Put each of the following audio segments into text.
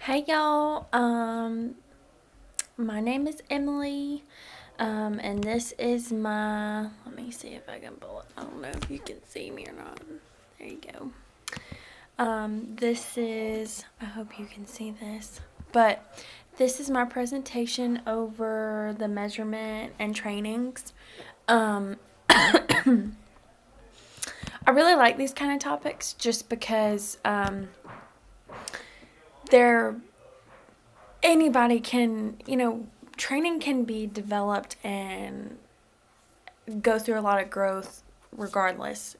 Hey y'all, my name is Emily, and this is let me see if I can pull it. I don't know if you can see me or not. There you go. I hope you can see this, but this is my presentation over the measurement and trainings. Um, I really like these kind of topics just because, they're anybody can, training can be developed and go through a lot of growth regardless.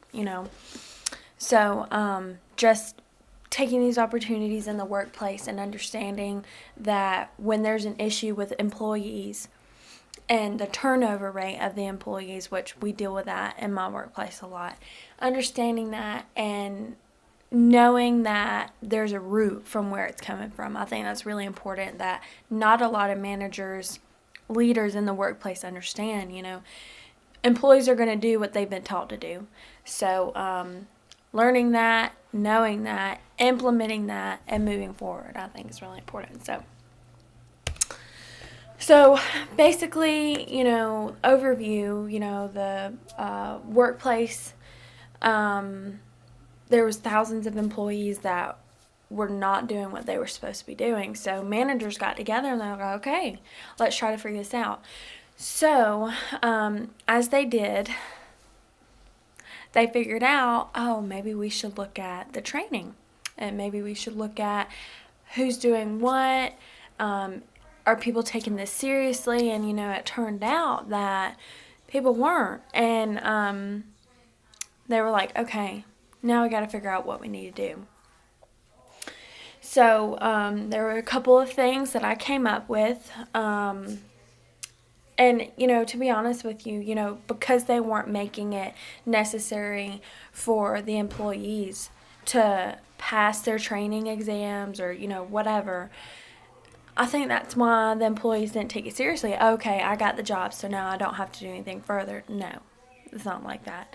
So, just taking these opportunities in the workplace and understanding that when there's an issue with employees and the turnover rate of the employees, which we deal with that in my workplace a lot, understanding that and knowing that there's a root from where it's coming from. I think that's really important that not a lot of managers, leaders in the workplace understand, employees are going to do what they've been taught to do. So, learning that, knowing that, implementing that, and moving forward, I think is really important. So basically, overview, the workplace. There was thousands of employees that were not doing what they were supposed to be doing. So managers got together and they were like, okay, let's try to figure this out. So as they did, they figured out, oh, maybe we should look at the training and maybe we should look at who's doing what. Are people taking this seriously? And, it turned out that people weren't. And they were like, okay, now we got to figure out what we need to do. So there were a couple of things that I came up with. And, to be honest with you, because they weren't making it necessary for the employees to pass their training exams or, whatever, I think that's why the employees didn't take it seriously. Okay, I got the job, so now I don't have to do anything further. No, it's not like that.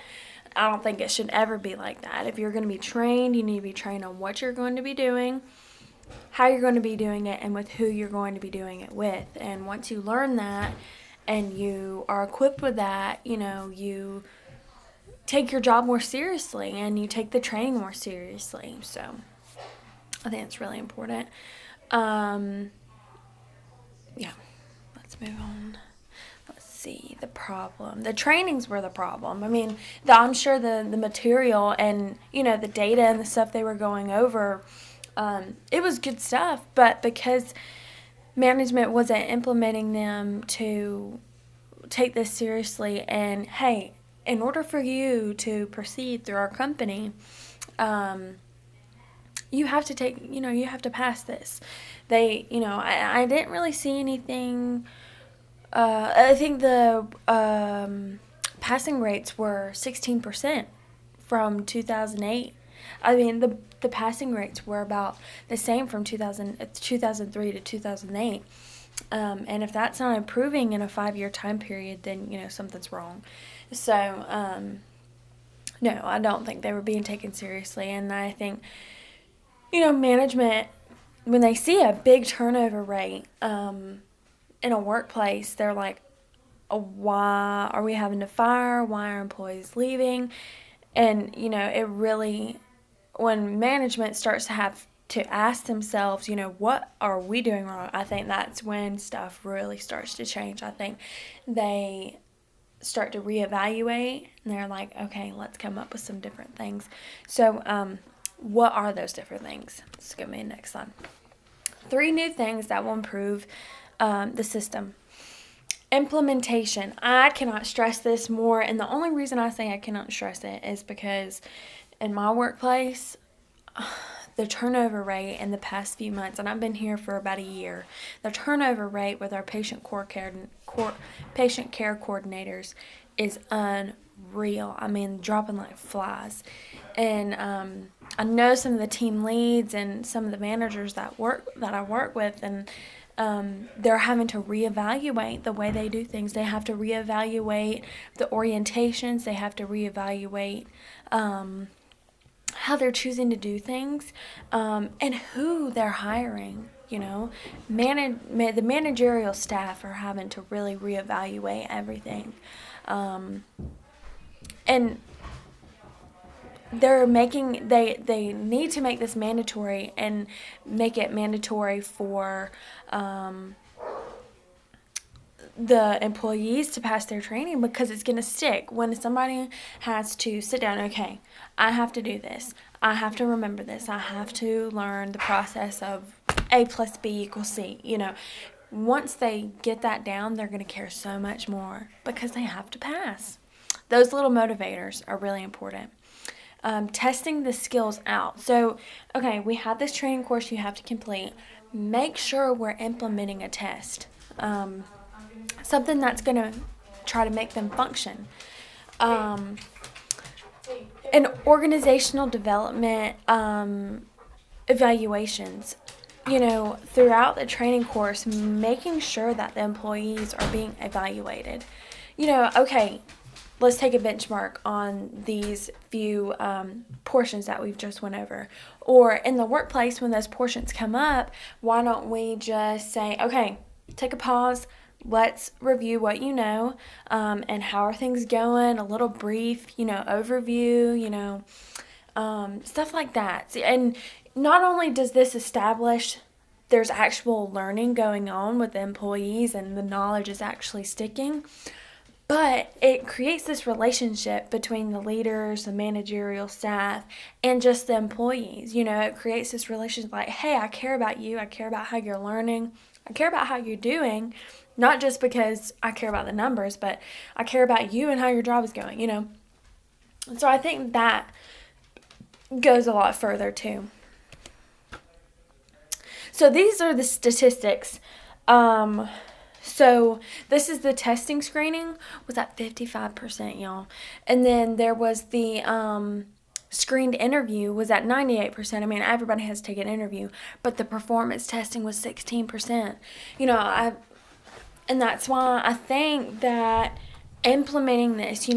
I don't think it should ever be like that. If you're going to be trained, you need to be trained on what you're going to be doing, how you're going to be doing it, and with who you're going to be doing it with. And once you learn that and you are equipped with that, you take your job more seriously and you take the training more seriously. So I think it's really important. Yeah, let's move on. Let's see, the problem. The trainings were the problem. I mean, I'm sure the material and, the data and the stuff they were going over, it was good stuff, but because management wasn't implementing them to take this seriously and, hey, in order for you to proceed through our company, you have to you have to pass this. I didn't really see anything. I think the passing rates were 16% from 2008. I mean, the passing rates were about the same from 2003 to 2008. And if that's not improving in a 5-year time period, then, something's wrong. So, no, I don't think they were being taken seriously. And I think, management, when they see a big turnover rate in a workplace, they're like, oh, why are we having to fire? Why are employees leaving? And, it really, when management starts to have to ask themselves, what are we doing wrong? I think that's when stuff really starts to change. I think they start to reevaluate and they're like, okay, let's come up with some different things. So, what are those different things? Let's go to the next slide. 3 new things that will improve the system. Implementation. I cannot stress this more, and the only reason I say I cannot stress it is because in my workplace, the turnover rate in the past few months, and I've been here for about a year, the turnover rate with our patient care coordinators is unreal. I mean, dropping like flies. And I know some of the team leads and some of the managers that I work with, and they're having to reevaluate the way they do things. They have to reevaluate the orientations. They have to reevaluate how they're choosing to do things, and who they're hiring. The managerial staff are having to really reevaluate everything. And they need to make this mandatory and make it mandatory for the employees to pass their training, because it's going to stick. When somebody has to sit down, okay, I have to do this, I have to remember this, I have to learn the process of A plus B equals C, once they get that down, they're going to care so much more because they have to pass. Those little motivators are really important. Testing the skills out. So, okay, we have this training course you have to complete. Make sure we're implementing a test. Something that's going to try to make them function. And organizational development evaluations. Throughout the training course, making sure that the employees are being evaluated. Okay, let's take a benchmark on these few portions that we've just went over. Or in the workplace, when those portions come up, why don't we just say, okay, take a pause, let's review what you know, and how are things going, a little brief, overview, stuff like that. And not only does this establish there's actual learning going on with the employees and the knowledge is actually sticking, but it creates this relationship between the leaders, the managerial staff, and just the employees. It creates this relationship like, hey, I care about you. I care about how you're learning. I care about how you're doing, not just because I care about the numbers, but I care about you and how your job is going, So I think that goes a lot further too. So these are the statistics. So this is the testing screening was at 55%, y'all. And then there was the screened interview was at 98%. I mean, everybody has to take an interview, but the performance testing was 16%. And that's why I think that implementing this,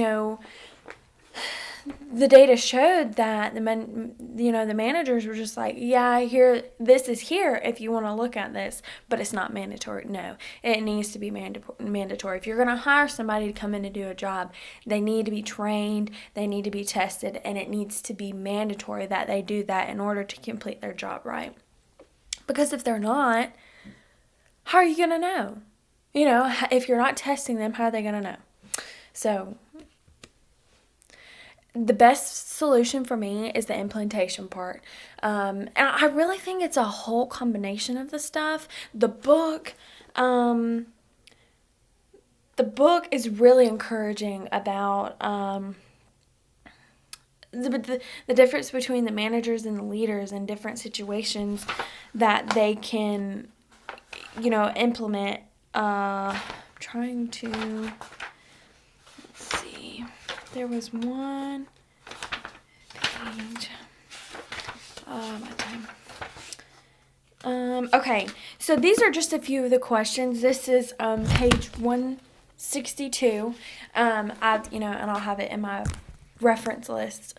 the data showed that the managers were just like, yeah, this is here if you want to look at this, but it's not mandatory. No, it needs to be mandatory. If you're going to hire somebody to come in and do a job, they need to be trained, they need to be tested, and it needs to be mandatory that they do that in order to complete their job right. Because if they're not, how are you going to know? If you're not testing them, how are they going to know? So the best solution for me is the implementation part. And I really think it's a whole combination of the stuff. The book is really encouraging about the difference between the managers and the leaders in different situations that they can, implement. Trying to, let's see. There was one page. My time. Okay, so these are just a few of the questions. This is page 162. And I'll have it in my reference list.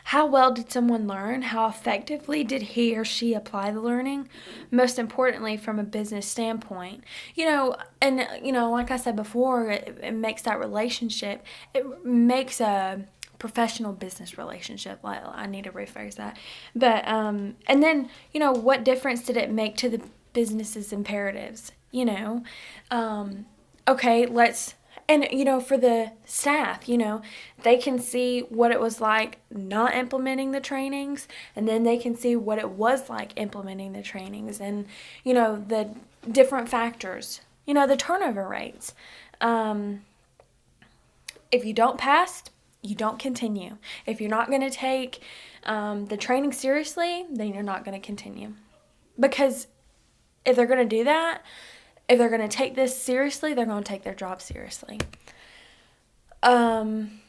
How well did someone learn? How effectively did he or she apply the learning? Most importantly, from a business standpoint. Like I said before, it makes that relationship, it makes a professional business relationship. I need to rephrase that. But, and then, what difference did it make to the business's imperatives? Okay, and, for the staff, they can see what it was like not implementing the trainings, and then they can see what it was like implementing the trainings and, the different factors, the turnover rates. If you don't pass, you don't continue. If you're not going to take the training seriously, then you're not going to continue. Because if they're going to do that, if they're going to take this seriously, they're going to take their job seriously. One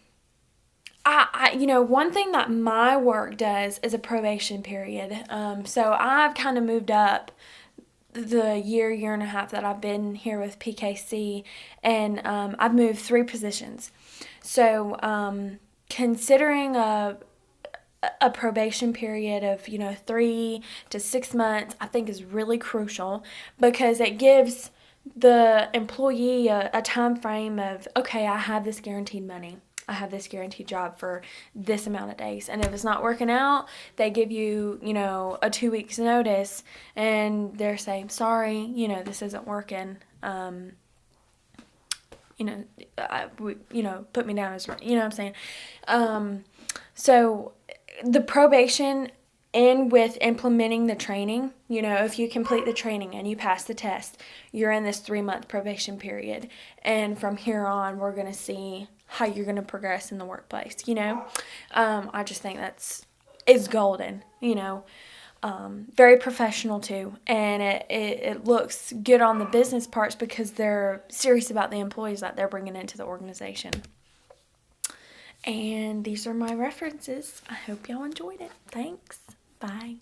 thing that my work does is a probation period. So I've kind of moved up the year and a half that I've been here with PKC, and I've moved 3 positions. So considering a a probation period of 3 to 6 months, I think is really crucial, because it gives the employee a time frame of, okay, I have this guaranteed money, I have this guaranteed job for this amount of days, and if it's not working out, they give you a 2 weeks notice, and they're saying, sorry, this isn't working. you know, put me down as, what I'm saying. So the probation, and with implementing the training, if you complete the training and you pass the test, you're in this 3-month probation period. And from here on, we're going to see how you're going to progress in the workplace, I just think it's golden, very professional too, and it looks good on the business parts because they're serious about the employees that they're bringing into the organization. And these are my references. I hope y'all enjoyed it. Thanks. Bye.